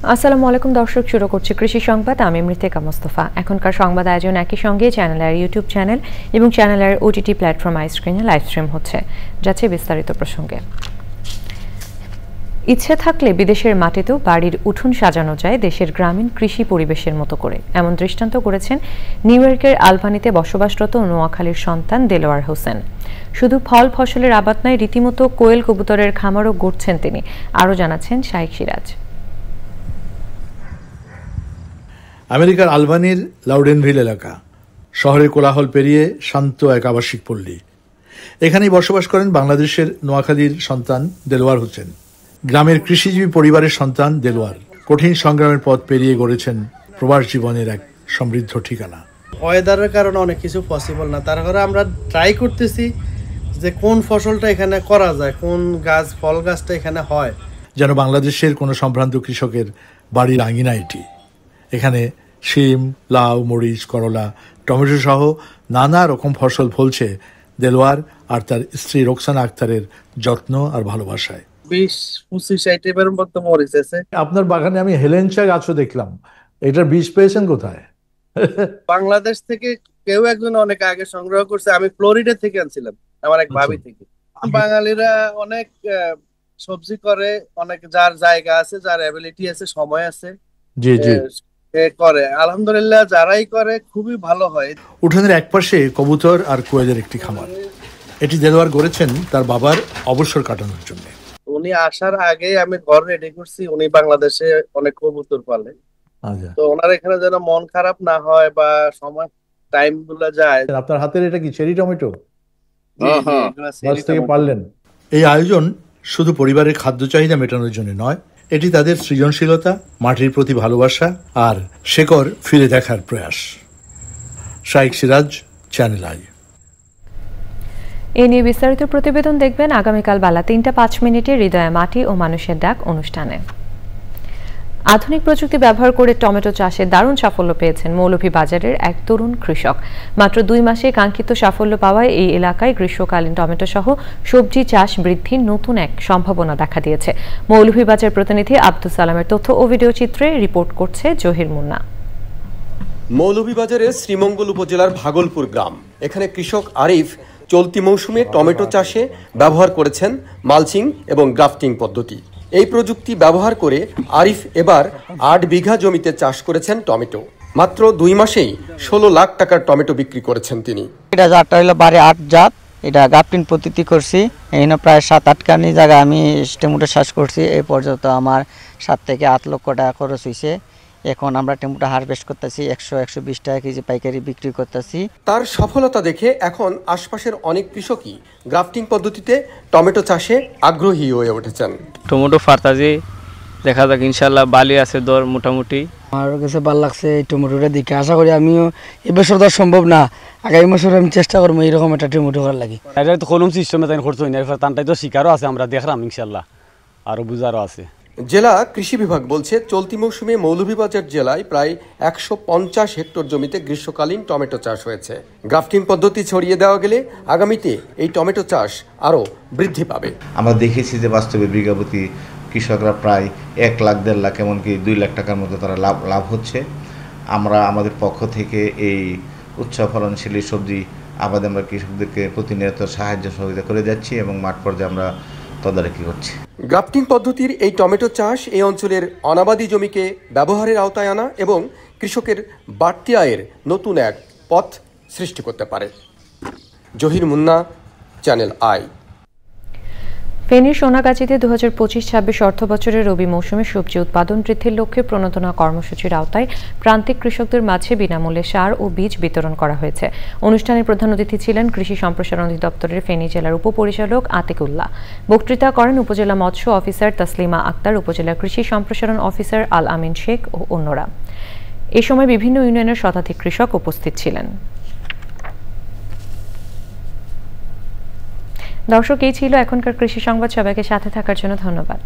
আসসালামু আলাইকুম দর্শক, শুরু করছি কৃষি সংবাদ। আমি মৃত্তিকা মোস্তফা। এখনকার সংবাদ আয়োজন একই সঙ্গে চ্যানেলের ইউটিউব চ্যানেল এবং চ্যানেলের ওটিটি প্ল্যাটফর্ম আইস্ক্রিনে লাইভ স্ট্রিম হচ্ছে। যাচ্ছে বিস্তারিত প্রসঙ্গে। ইচ্ছে থাকলে বিদেশের মাটিতেও বাড়ির উঠোন সাজানো যায় দেশের গ্রামীণ কৃষি পরিবেশের মতো করে, এমন দৃষ্টান্ত করেছেন নিউ ইয়র্কের আলবানিতে বসবাসরত নোয়াখালীর সন্তান দেলোয়ার হোসেন। শুধু ফল ফসলের আবাদ নয়, রীতিমতো কোয়েল কবুতরের খামারও গড়ছেন তিনি। আরও জানাচ্ছেন শাইখ সিরাজ। আমেরিকার আলবানির লাউডেনভিল এলাকা, শহরের কোলাহল পেরিয়ে শান্ত এক আবাসিক পল্লী। এখানেই বসবাস করেন বাংলাদেশের নোয়াখালীর সন্তান দেলোয়ার হোসেন। গ্রামের কৃষিজীবী পরিবারের সন্তান দেলোয়ার কঠিন সংগ্রামের পথ পেরিয়ে গড়েছেন প্রবাস জীবনের এক সমৃদ্ধ ঠিকানা। ওয়েদারের কারণে অনেক কিছু পসিবল না, তারপরে আমরা ট্রাই করতেছি যে কোন ফসলটা এখানে করা যায়, কোন গাছ ফল গাছটা এখানে হয়। যেন বাংলাদেশের কোনো সম্ভ্রান্ত কৃষকের বাড়ির আঙিনা এটি। এখানে শিম, লাউ, মরিচ, করলা, টমেটো সহ নানা রকম ফসল ফলছে দেলোয়ার আর তার স্ত্রী রোকসানা আক্তারের যত্ন আর ভালোবাসায়। 20-25 আইটেমের মতো মরিচ আছে। আপনার বাগানে আমি হেলেঞ্চা গাছও দেখলাম, এটার বীজ পেয়েছেন কোথায়? বাংলাদেশ থেকে কেউ একজন অনেক আগে সংগ্রহ করছে, আমি ফ্লোরিডা থেকে আনছিলাম আমার এক ভাবি থেকে। বাঙালিরা অনেক সবজি করে, অনেক যার জায়গা আছে, যার অ্যাবিলিটি আছে, সময় আছে, জি জি করে। আলহামদুলিল্লাহ যারাই করে খুবই ভালো হয়। উঠোনের একপাশে কবুতর আর কোয়েলের একটি খামার। এটি দেলোয়ার গড়েছেন তার বাবার অবসর কাটানোর জন্য। উনি আসার আগে আমি ঘর রেডি করছি। উনি বাংলাদেশে অনেক কবুতর পালে, তো ওনার এখানে যেন মন খারাপ না হয় বা সময় টাইম গুলা যায়। আপনার হাতের এটা কি চেরি টমেটো? গাছ থেকে পারলেন। এই আয়োজন শুধু পরিবারের খাদ্য চাহিদা মেটানোর জন্য নয়, এটি তাদের সৃজনশীলতা, মাটির প্রতি ভালোবাসা আর শেকড় ফিরে দেখার প্রয়াস। শাইখ সিরাজ, চ্যানেল আই। এ নিয়ে বিস্তারিত প্রতিবেদন দেখবেন আগামীকাল বেলা 3:05 হৃদয়ে মাটি ও মানুষের ডাক অনুষ্ঠানে। আধুনিক প্রযুক্তি ব্যবহার করে টমেটো চাষে দারুণ সাফল্য পেয়েছেন মৌলভীবাজারের এক তরুণ কৃষক। মাত্র 2 মাসে কাঙ্ক্ষিত সাফল্য পাওয়ায় এই এলাকায় গ্রীষ্মকালীন টমেটো সহ সবজি চাষ বৃদ্ধির নতুন এক সম্ভাবনা দেখা দিয়েছে। মৌলভীবাজার প্রতিনিধি আব্দুল সালামের তথ্য ও ভিডিও চিত্রে রিপোর্ট করছে জহির মুন্না। মৌলভীবাজারের শ্রীমঙ্গল উপজেলার ভাগলপুর গ্রাম। এখানে কৃষক আরিফ চলতি মৌসুমে টমেটো চাষে ব্যবহার করেছেন মালচিং এবং গ্রাফটিং পদ্ধতি। এই প্রযুক্তি ব্যবহার করে আরিফ এবার 8 বিঘা জমিতে চাষ করেছেন টমেটো। মাত্র 2 মাসেই 16 লাখ টাকার টমেটো বিক্রি করেছেন তিনি। এটা জাতটা হলো বারে 8 জাত। এটা গ্রাফটিং পদ্ধতি করছি। এখানে প্রায় 7-8 কানি জায়গা আমি টমেটো চাষ করছি। এই পর্যন্ত আমার 7 থেকে 8 লক্ষ টাকা খরচ হয়েছে। এখন আমরা টমেটো হারভেস্ট করতেছি, 100-120 টাকা কেজি পাইকারি বিক্রি করতেছি। তার সফলতা দেখে এখন আশপাশের অনেক কৃষকই গ্রাফটিং পদ্ধতিতে টমেটো চাষে আগ্রহী হয়ে উঠেছেন। টমেটো ফার্তাজি দেখা যাক, ইনশাল্লাহ বালি আছে দর মোটামুটি। আমার কাছে ভালো লাগছে এই টমেটোটা দেখে। আশা করি আমিও এবছর তো সম্ভব না, আগামী বছর আমি চেষ্টা করবো এইরকম একটা টমেটো করার লাগে। এটা তো কোনো সিস্টেমে তাই খরচ হয় না, তানটাই তো শিকারও আছে, আমরা দেখলাম ইনশাল্লাহ আরো বুঝারও আছে। জেলা কৃষি বিভাগ বলছে চলতি মৌসুমে মৌলভীবাজার জেলায় প্রায় 150 হেক্টর জমিতে গ্রীষ্মকালীন টমেটো চাষ হয়েছে। গ্রাফটিং পদ্ধতি ছড়িয়ে দেওয়া গেলে আগামীতে এই টমেটো চাষ আরও বৃদ্ধি পাবে। আমরা দেখেছি যে বাস্তবে বিঘাপতি কৃষকরা প্রায় 1 লাখ 1.5 লাখ এমনকি 2 লাখ টাকার মতো তারা লাভ হচ্ছে। আমরা আমাদের পক্ষ থেকে এই উচ্চ ফলনশীল সবজি আবাদে আমরা কৃষকদেরকে প্রতিনিয়ত সাহায্য সহযোগিতা করে যাচ্ছি এবং মাঠ পর্যায়ে আমরা তদারকি করছি। গ্রাফটিং পদ্ধতির এই টমেটো চাষ এই অঞ্চলের অনাবাদি জমিকে ব্যবহারের আওতায় আনা এবং কৃষকের বাড়তি আয়ের নতুন এক পথ সৃষ্টি করতে পারে। Zahir Munna, channel I. ফেনীর সোনাগাজীতে 2025-26 অর্থবছরের রবি মৌসুমে সবজি উৎপাদন বৃদ্ধির লক্ষ্যে প্রণোদনা কর্মসূচির আওতায় প্রান্তিক কৃষকদের মাঝে বিনামূল্যে সার ও বীজ বিতরণ করা হয়েছে। অনুষ্ঠানের প্রধান অতিথি ছিলেন কৃষি সম্প্রসারণ অধিদপ্তরের ফেনী জেলার উপপরিচালক আতিকুল্লাহ। বক্তৃতা করেন উপজেলা মৎস্য অফিসার তাসলিমা আক্তার, উপজেলা কৃষি সম্প্রসারণ অফিসার আল আমিন শেখ ও অন্যরা। এ সময় বিভিন্ন ইউনিয়নের শতাধিক কৃষক উপস্থিত ছিলেন। দর্শক, এই ছিল এখনকার কৃষি সংবাদ। সবাইকে সাথে থাকার জন্য ধন্যবাদ।